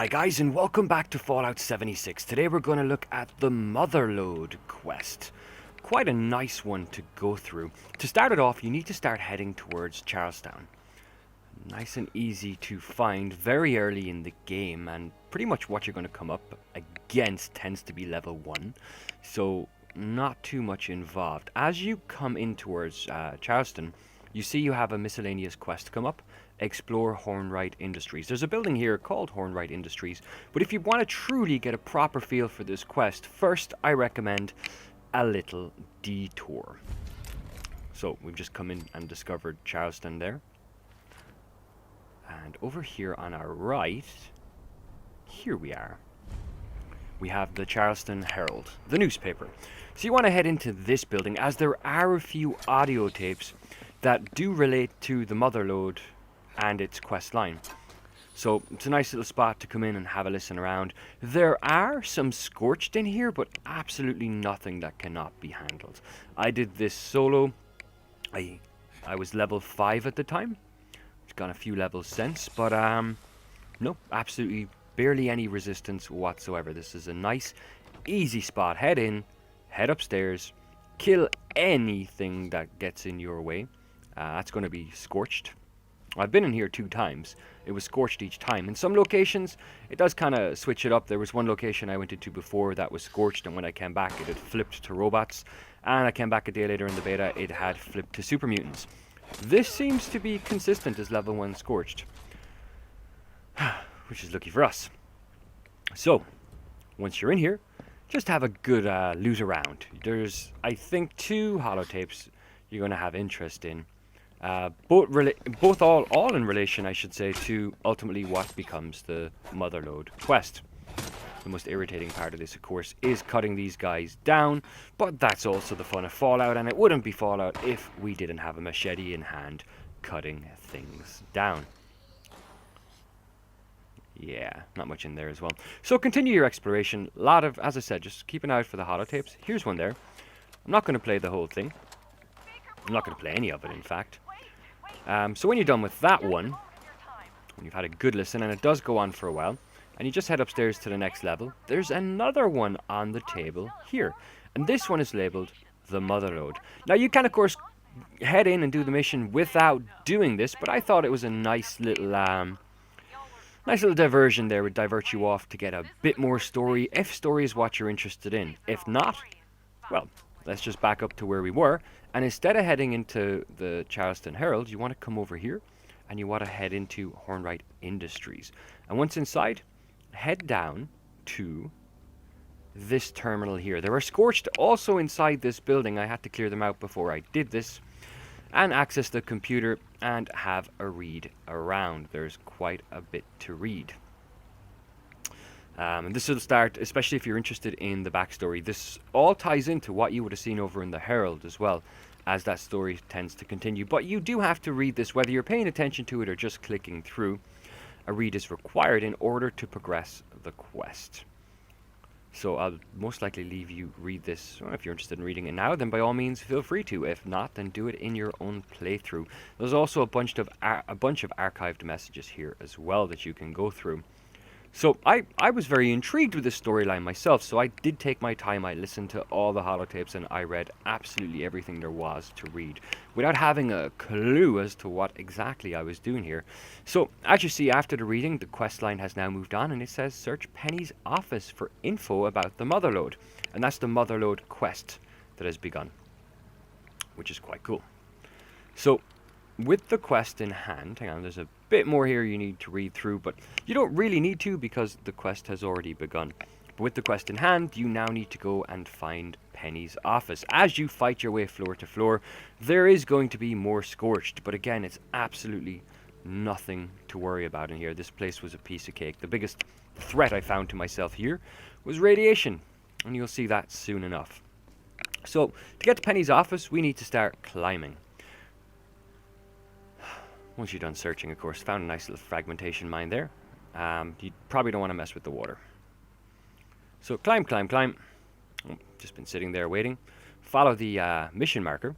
Hi guys and welcome back to Fallout 76. Today we're going to look at the Motherlode quest. Quite a nice one to go through. To start it off, you need to start heading towards Charlestown. Nice and easy to find very early in the game, and pretty much what you're going to come up against tends to be level 1. So not too much involved. As you come in towards Charleston, you see you have a miscellaneous quest come up. Explore Hornwright Industries. There's a building here called Hornwright Industries, but if you want to truly get a proper feel for this quest, first I recommend a little detour. So we've just come in and discovered Charleston there. And over here on our right, here we are. We have the Charleston Herald, the newspaper. So you want to head into this building, as there are a few audio tapes that do relate to the Motherlode and its quest line. So it's a nice little spot to come in and have a listen around. There are some scorched in here, but absolutely nothing that cannot be handled. I did this solo. I was level 5 at the time. It's gone a few levels since, but no, absolutely barely any resistance whatsoever. This is a nice, easy spot. Head in, head upstairs, kill anything that gets in your way. That's going to be scorched. I've been in here 2 times. It was scorched each time. In some locations, it does kind of switch it up. There was one location I went into before that was scorched, and when I came back, it had flipped to robots. And I came back a day later in the beta, it had flipped to super mutants. This seems to be consistent as level 1 scorched, which is lucky for us. So, once you're in here, just have a good loot around. There's, I think, 2 holotapes you're going to have interest in. Both all in relation, I should say, to ultimately what becomes the Motherlode quest. The most irritating part of this, of course, is cutting these guys down, but that's also the fun of Fallout, and it wouldn't be Fallout if we didn't have a machete in hand cutting things down. Yeah, not much in there as well. So continue your exploration. A lot of, as I said, just keep an eye out for the holotapes. Here's one there. I'm not going to play the whole thing. I'm not going to play any of it, in fact. So when you're done with that one, when you've had a good listen, and it does go on for a while, and you just head upstairs to the next level, there's another one on the table here. And this one is labeled the Motherlode. Now you can, of course, head in and do the mission without doing this, but I thought it was a nice little diversion there. Would divert you off to get a bit more story, if story is what you're interested in. If not, well, let's just back up to where we were, and instead of heading into the Charleston Herald, you want to come over here and you want to head into Hornwright Industries. And once inside, head down to this terminal here. There are scorched also inside this building. I had to clear them out before I did this, and access the computer and have a read around. There's quite a bit to read. And this will start, especially if you're interested in the backstory. This all ties into what you would have seen over in the Herald as well, as that story tends to continue. But you do have to read this, whether you're paying attention to it or just clicking through. A read is required in order to progress the quest. So I'll most likely leave you read this. Well, if you're interested in reading it now, then by all means feel free to. If not, then do it in your own playthrough. There's also a bunch of archived messages here as well that you can go through. So I was very intrigued with this storyline myself, so I did take my time. I listened to all the holotapes and I read absolutely everything there was to read without having a clue as to what exactly I was doing here. So as you see, after the reading, the quest line has now moved on, and it says search Penny's office for info about the Motherlode. And that's the Motherlode quest that has begun, which is quite cool. So with the quest in hand, hang on, there's a bit more here you need to read through, but you don't really need to because the quest has already begun. But with the quest in hand, you now need to go and find Penny's office. As you fight your way floor to floor, there is going to be more scorched, but again, it's absolutely nothing to worry about in here. This place was a piece of cake. The biggest threat I found to myself here was radiation, and you'll see that soon enough. So to get to Penny's office, we need to start climbing. Once you're done searching, of course, found a nice little fragmentation mine there. You probably don't want to mess with the water. So climb, climb, climb. Oh, just been sitting there waiting. Follow the mission marker.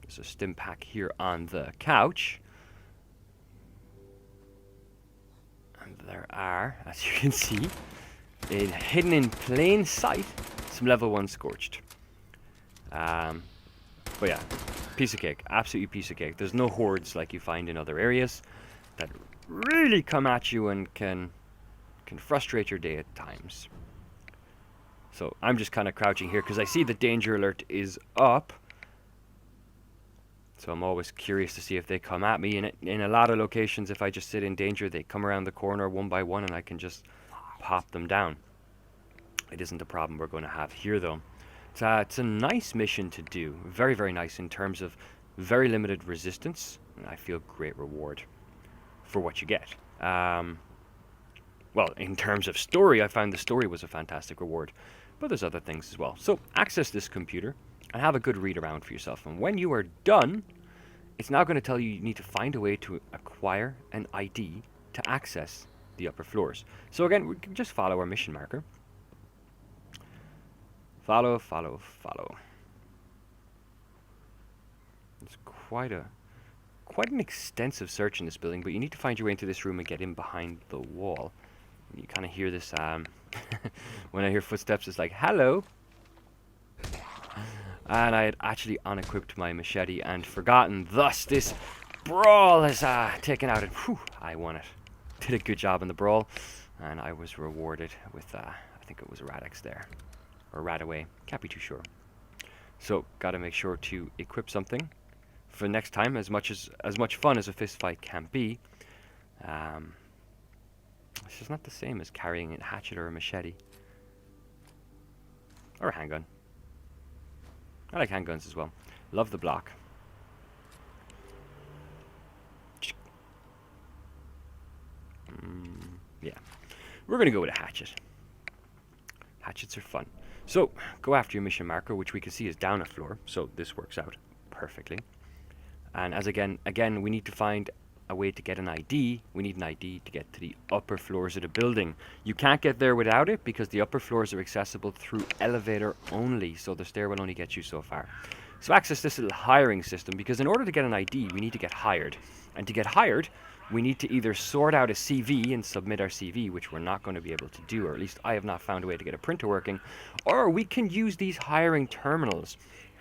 There's a stim pack here on the couch. And there are, as you can see, hidden in plain sight, some level 1 Scorched. But yeah, piece of cake. Absolutely piece of cake. There's no hordes like you find in other areas that really come at you and can frustrate your day at times. So I'm just kind of crouching here because I see the danger alert is up. So I'm always curious to see if they come at me. In a lot of locations, if I just sit in danger, they come around the corner one by one and I can just pop them down. It isn't a problem we're going to have here, though. It's a nice mission to do. Very, very nice in terms of very limited resistance. And I feel great reward for what you get. Well, in terms of story, I found the story was a fantastic reward. But there's other things as well. So access this computer and have a good read around for yourself. And when you are done, it's now going to tell you need to find a way to acquire an ID to access the upper floors. So again, we can just follow our mission marker. Follow, follow, follow. It's quite an extensive search in this building, but you need to find your way into this room and get in behind the wall. And you kind of hear this, when I hear footsteps, it's like, hello. And I had actually unequipped my machete and forgotten. Thus, this brawl is taken out, and whew, I won it. Did a good job in the brawl, and I was rewarded with, I think it was a Radix there. Or Radaway, can't be too sure. So, gotta make sure to equip something for next time, as much fun as a fist fight can be. This is not the same as carrying a hatchet or a machete. Or a handgun. I like handguns as well. Love the block. Yeah. We're going to go with a hatchet. Hatchets are fun. So, go after your mission marker, which we can see is down a floor. So, this works out perfectly. And as again, we need to find a way to get an ID. We need an ID to get to the upper floors of the building. You can't get there without it because the upper floors are accessible through elevator only. So, the stair will only get you so far. So, access this little hiring system because in order to get an ID, we need to get hired. And to get hired, we need to either sort out a CV and submit our CV, which we're not going to be able to do, or at least I have not found a way to get a printer working, or we can use these hiring terminals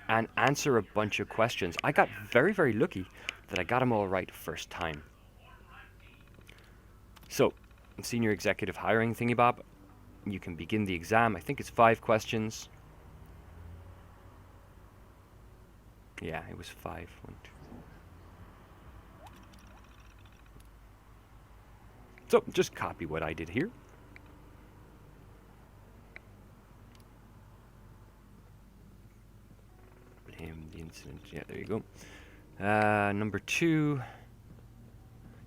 and answer a bunch of questions. I got very, very lucky that I got them all right first time. So, senior executive hiring thingy bob, you can begin the exam. I think it's 5 questions. Yeah, it was 5. 1, 2. So, just copy what I did here. Blame the incident. Yeah, there you go. Number 2.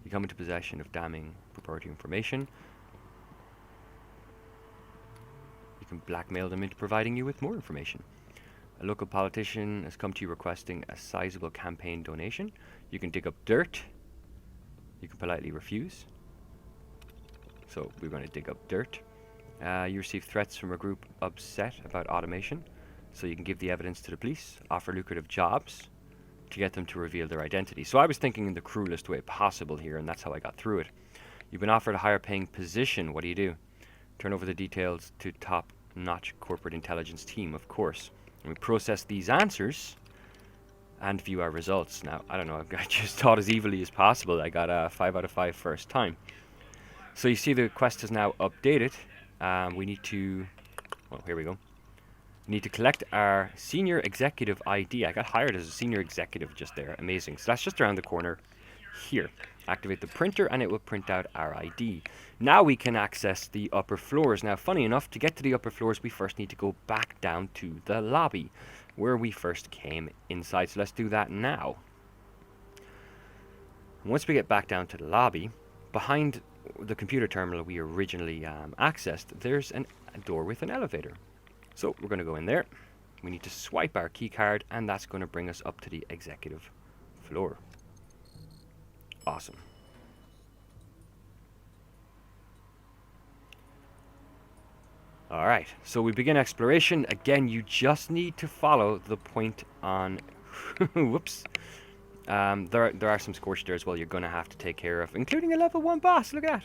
You come into possession of damning proprietary information. You can blackmail them into providing you with more information. A local politician has come to you requesting a sizable campaign donation. You can dig up dirt. You can politely refuse. So we're going to dig up dirt. You receive threats from a group upset about automation. So you can give the evidence to the police, offer lucrative jobs to get them to reveal their identity. So I was thinking in the cruelest way possible here, and that's how I got through it. You've been offered a higher paying position. What do? Turn over the details to top-notch corporate intelligence team, of course. And we process these answers and view our results. Now, I don't know, I just thought as evilly as possible. I got a 5 out of 5 first time. So you see the quest is now updated. We need to, well, here we go. We need to collect our senior executive ID. I got hired as a senior executive just there. Amazing. So that's just around the corner here. Activate the printer and it will print out our ID. Now we can access the upper floors. Now, funny enough, to get to the upper floors, we first need to go back down to the lobby where we first came inside. So let's do that now. Once we get back down to the lobby, behind the computer terminal we originally accessed, there's a door with an elevator. So we're going to go in there. We need to swipe our key card and that's going to bring us up to the executive floor. Awesome. Alright, so we begin exploration. Again, you just need to follow the point on... Whoops. There are some scorched there as well you're going to have to take care of, including a level 1 boss. Look at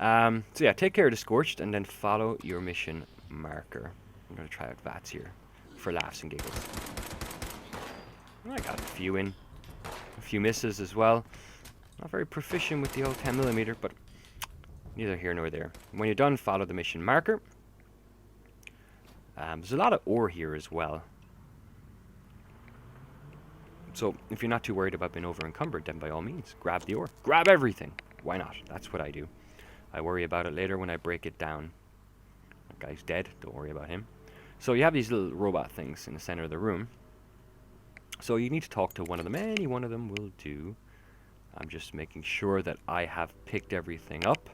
So yeah, take care of the Scorched and then follow your mission marker. I'm going to try out VATS here for laughs and giggles. I got a few in. A few misses as well. Not very proficient with the old 10mm, but neither here nor there. When you're done, follow the mission marker. There's a lot of ore here as well. So if you're not too worried about being over encumbered, then by all means, grab the ore. Grab everything. Why not? That's what I do. I worry about it later when I break it down. That guy's dead. Don't worry about him. So you have these little robot things in the center of the room. So you need to talk to one of them. Any one of them will do. I'm just making sure that I have picked everything up.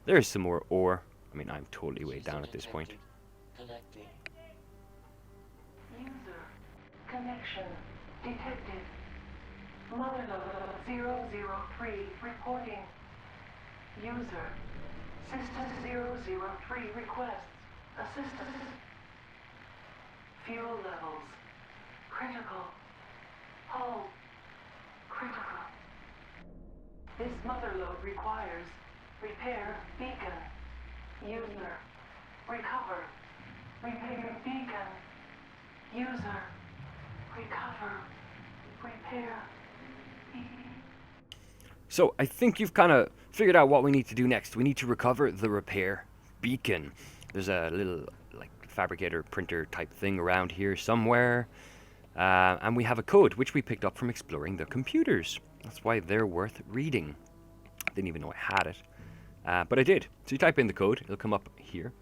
There's some more ore. I mean, I'm totally way down at this point. Connecting. User connection detected. Motherlode 003 reporting. User System 003 requests assistance. Fuel levels critical. Hull critical. This Motherlode requires repair beacon. User recover. Repair beacon. User recover. Repair beacon. So I think you've kind of figured out what we need to do next. We need to recover the repair beacon. There's a little like fabricator printer type thing around here somewhere. And we have a code which we picked up from exploring the computers. That's why they're worth reading. Didn't even know I had it. But I did. So you type in the code. It'll come up here.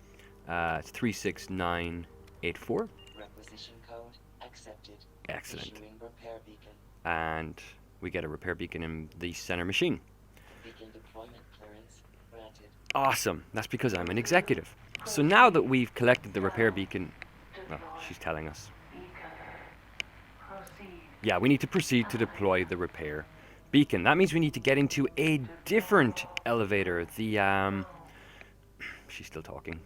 It's 36984. Requisition code accepted. Excellent. Issuing repair beacon. And we get a repair beacon in the center machine. Beacon deployment clearance granted. Awesome. That's because I'm an executive. So now that we've collected the repair beacon... Oh, she's telling us. Yeah, we need to proceed to deploy the repair beacon. That means we need to get into a different elevator. The, she's still talking.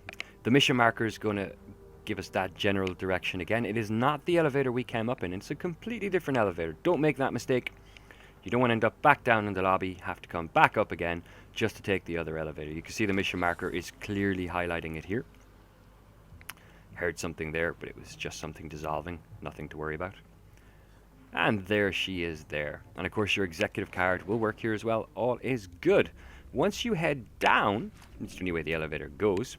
The mission marker is going to give us that general direction again. It is not the elevator we came up in. It's a completely different elevator. Don't make that mistake. You don't want to end up back down in the lobby, have to come back up again just to take the other elevator. You can see the mission marker is clearly highlighting it here. Heard something there, but it was just something dissolving. Nothing to worry about. And there she is there. And of course your executive card will work here as well. All is good. Once you head down, it's the only way the elevator goes,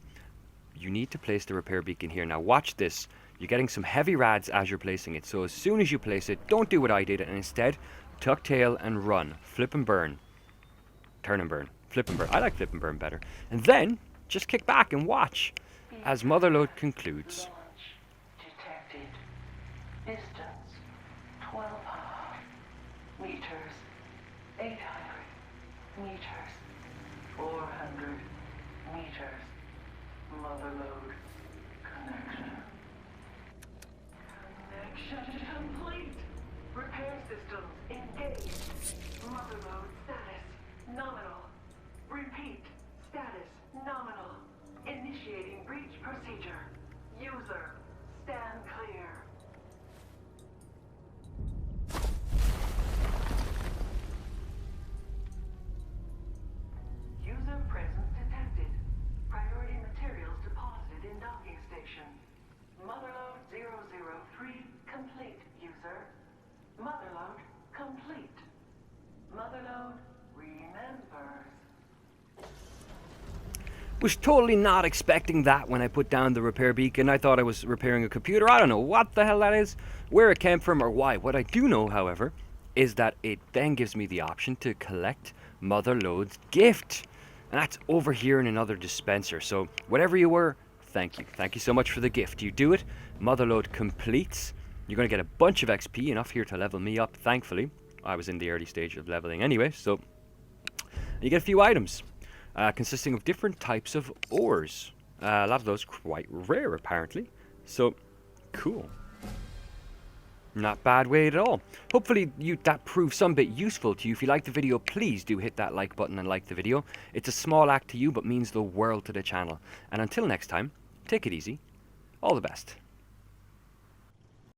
you need to place the repair beacon here. Now watch this. You're getting some heavy rads as you're placing it. So as soon as you place it, don't do what I did, and instead tuck tail and run. Flip and burn. Turn and burn. Flip and burn. I like flip and burn better. And then just kick back and watch as Motherlode concludes. Launch detected. Distance 1200 meters. 800 meters. 400 meters. Motherlode connection. Connection complete. Repair systems engaged. Motherlode status nominal. Repeat. Status nominal. Initiating breach procedure. User stand clear. User presence detected. Priority materials deposited in docking station. Motherlode 003 complete, user. Motherlode complete. Motherlode remembers. Was totally not expecting that when I put down the repair beacon. I thought I was repairing a computer. I don't know what the hell that is, where it came from, or why. What I do know, however, is that it then gives me the option to collect Motherlode's gift. And that's over here in another dispenser. So whatever you were, thank you. Thank you so much for the gift. You do it, Motherlode completes. You're going to get a bunch of XP, enough here to level me up, thankfully. I was in the early stage of leveling anyway, so you get a few items. Consisting of different types of ores. A lot of those quite rare, apparently. So, cool. Not bad way at all. Hopefully that proves some bit useful to you. If you like the video, please do hit that like button and like the video. It's a small act to you, but means the world to the channel. And until next time, take it easy. All the best.